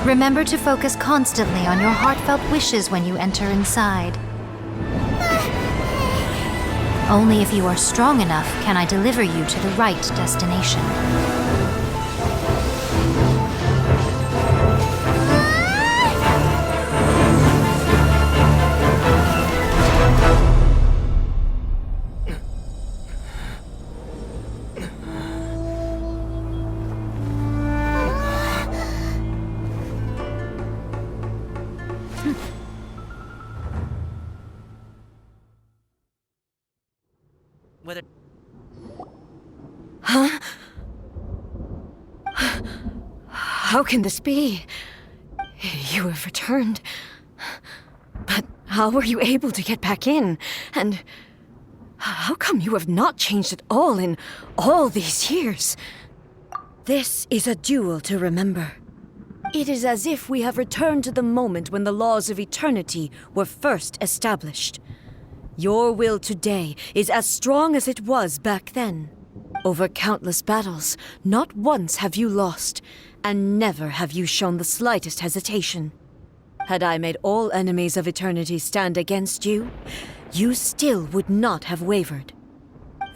Remember to focus constantly on your heartfelt wishes when you enter inside. Only if you are strong enough can I deliver you to the right destination. Whether... Huh? How can this be? You have returned. But how were you able to get back in? And how come you have not changed at all in all these years? This is a duel to remember. It is as if we have returned to the moment when the laws of eternity were first established. Your will today is as strong as it was back then. Over countless battles, not once have you lost, and never have you shown the slightest hesitation. Had I made all enemies of eternity stand against you, you still would not have wavered.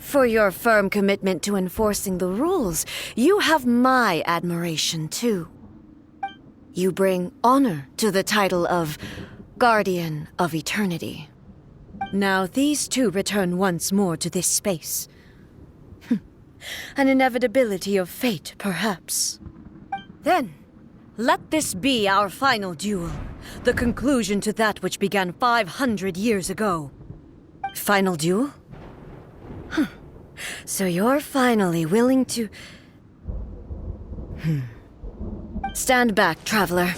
For your firm commitment to enforcing the rules, you have my admiration too. You bring honor to the title of Guardian of Eternity. Now these two return once more to this space. An inevitability of fate, perhaps. Then, let this be our final duel, the conclusion to that which began 500 years ago. Final duel? So you're finally willing to... Stand back, traveler.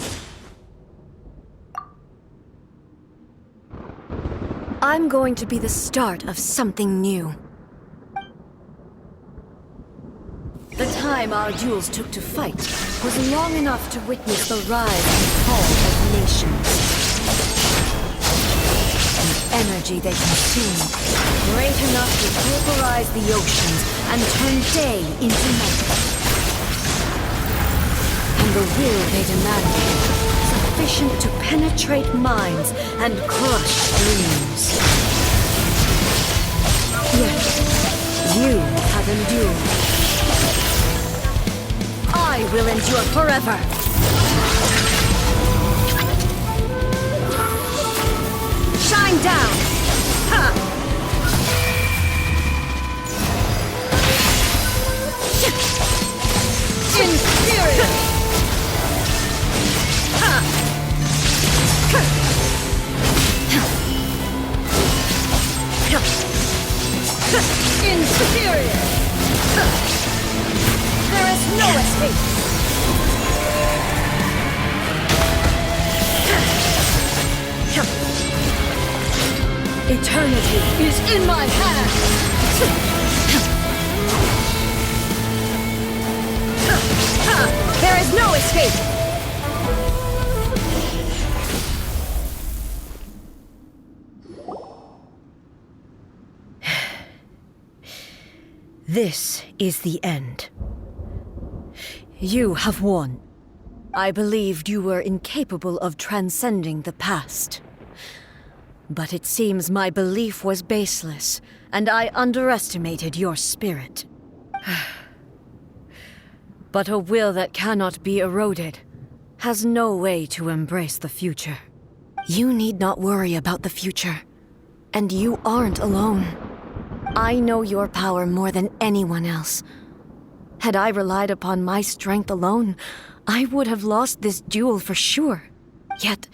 I'm going to be the start of something new. The time our duels took to fight was long enough to witness the rise and fall of nations. The energy they consumed, great enough to pulverize the oceans and turn day into night. And the will they demanded, sufficient to penetrate minds and crush dreams. Yet, you have endured. I will endure forever! Shine down! Ha! Inferior! Ha! Inferior! There is no escape! Eternity is in my hands! There is no escape! This is the end. You have won. I believed you were incapable of transcending the past. But it seems my belief was baseless, and I underestimated your spirit. But a will that cannot be eroded has no way to embrace the future. You need not worry about the future, and you aren't alone. I know your power more than anyone else. Had I relied upon my strength alone, I would have lost this duel for sure. Yet,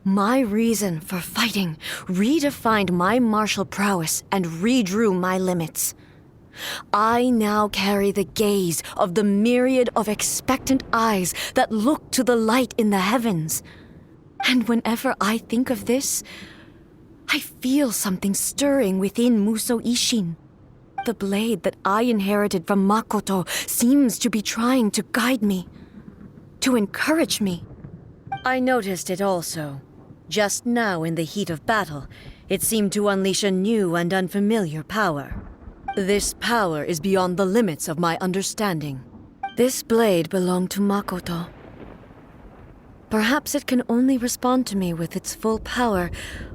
my reason for fighting redefined my martial prowess and redrew my limits. I now carry the gaze of the myriad of expectant eyes that look to the light in the heavens. And whenever I think of this, I feel something stirring within Muso Ishin. The blade that I inherited from Makoto seems to be trying to guide me, to encourage me. I noticed it also. Just now in the heat of battle, it seemed to unleash a new and unfamiliar power. This power is beyond the limits of my understanding. This blade belonged to Makoto. Perhaps it can only respond to me with its full power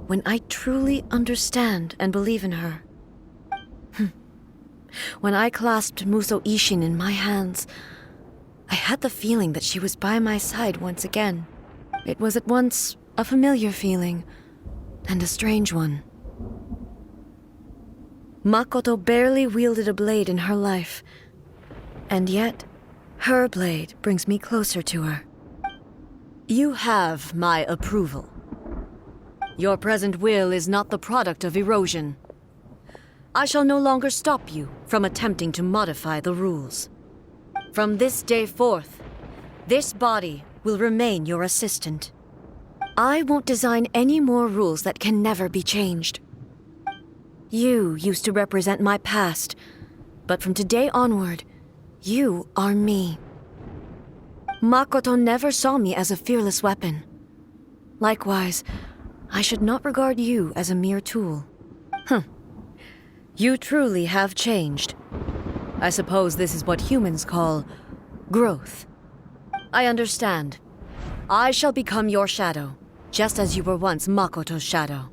when I truly understand and believe in her. When I clasped Muso Ishin in my hands, I had the feeling that she was by my side once again. It was at once a familiar feeling and a strange one. Makoto barely wielded a blade in her life, and yet her blade brings me closer to her. You have my approval. Your present will is not the product of erosion. I shall no longer stop you from attempting to modify the rules. From this day forth, this body will remain your assistant. I won't design any more rules that can never be changed. You used to represent my past, but from today onward, you are me. Makoto never saw me as a fearless weapon. Likewise, I should not regard you as a mere tool. You truly have changed. I suppose this is what humans call growth. I understand. I shall become your shadow, just as you were once Makoto's shadow.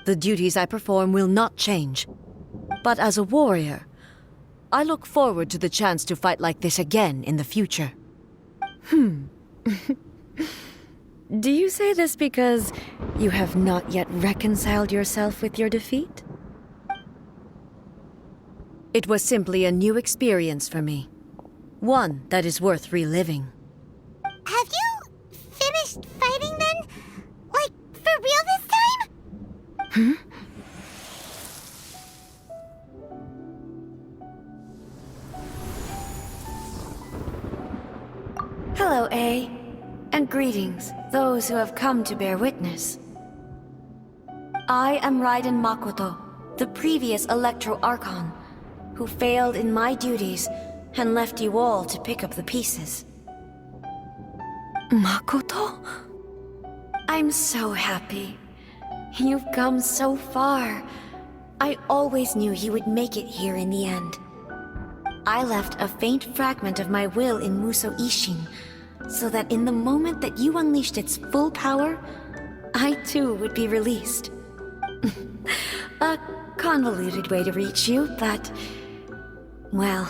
The duties I perform will not change. But as a warrior, I look forward to the chance to fight like this again in the future. Do you say this because you have not yet reconciled yourself with your defeat? It was simply a new experience for me. One that is worth reliving. Have you finished fighting then? Like, for real this time? Hello, A. And greetings, those who have come to bear witness. I am Raiden Makoto, the previous Electro Archon, who failed in my duties and left you all to pick up the pieces. Makoto? I'm so happy. You've come so far. I always knew you would make it here in the end. I left a faint fragment of my will in Muso Ishin, so that in the moment that you unleashed its full power, I too would be released. A convoluted way to reach you, but... well,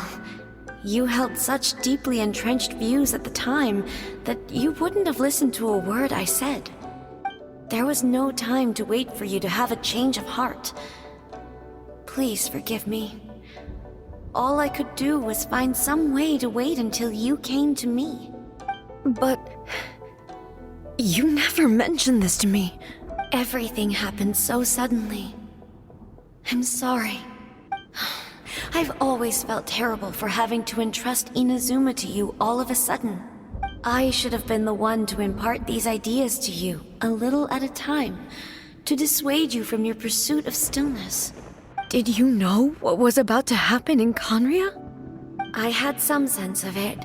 you held such deeply entrenched views at the time that you wouldn't have listened to a word I said. There was no time to wait for you to have a change of heart. Please forgive me. All I could do was find some way to wait until you came to me. But... you never mentioned this to me. Everything happened so suddenly. I'm sorry. I've always felt terrible for having to entrust Inazuma to you all of a sudden. I should have been the one to impart these ideas to you, a little at a time, to dissuade you from your pursuit of stillness. Did you know what was about to happen in Conria? I had some sense of it.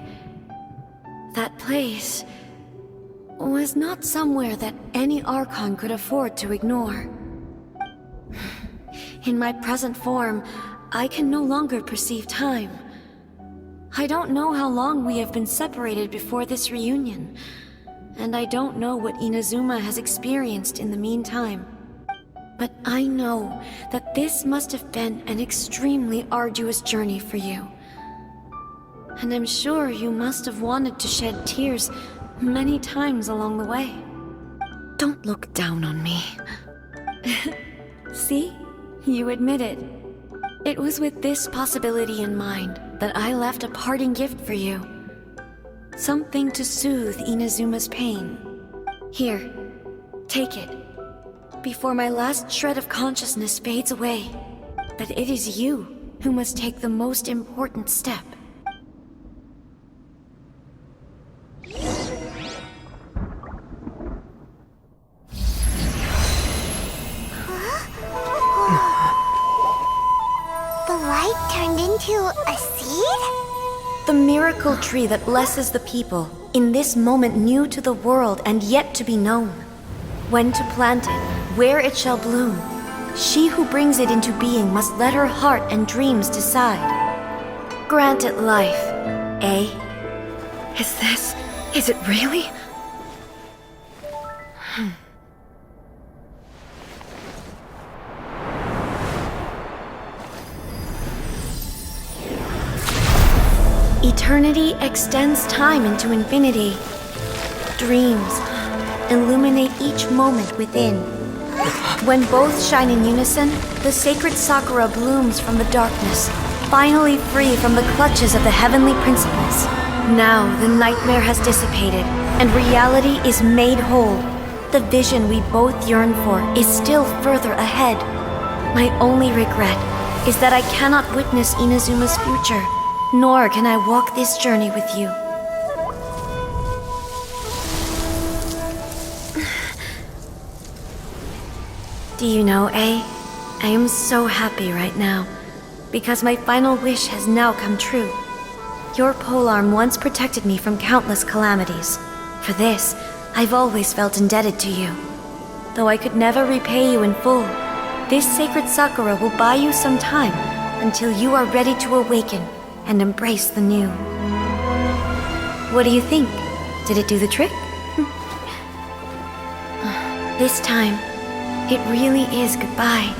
That place was not somewhere that any Archon could afford to ignore. In my present form, I can no longer perceive time. I don't know how long we have been separated before this reunion, and I don't know what Inazuma has experienced in the meantime. But I know that this must have been an extremely arduous journey for you. And I'm sure you must have wanted to shed tears many times along the way. Don't look down on me. See? You admit it. It was with this possibility in mind that I left a parting gift for you. Something to soothe Inazuma's pain. Here, take it. Before my last shred of consciousness fades away, that it is you who must take the most important step. The light turned into a seed? The miracle tree that blesses the people, in this moment new to the world and yet to be known. When to plant it, where it shall bloom, she who brings it into being must let her heart and dreams decide. Grant it life, eh? Is it really? Eternity extends time into infinity. Dreams illuminate each moment within. When both shine in unison, the sacred Sakura blooms from the darkness, finally free from the clutches of the heavenly principles. Now the nightmare has dissipated, and reality is made whole. The vision we both yearn for is still further ahead. My only regret is that I cannot witness Inazuma's future, nor can I walk this journey with you. Do you know, I am so happy right now, because my final wish has now come true. Your polearm once protected me from countless calamities. For this, I've always felt indebted to you. Though I could never repay you in full, this sacred Sakura will buy you some time until you are ready to awaken and embrace the new. What do you think? Did it do the trick? This time, it really is goodbye.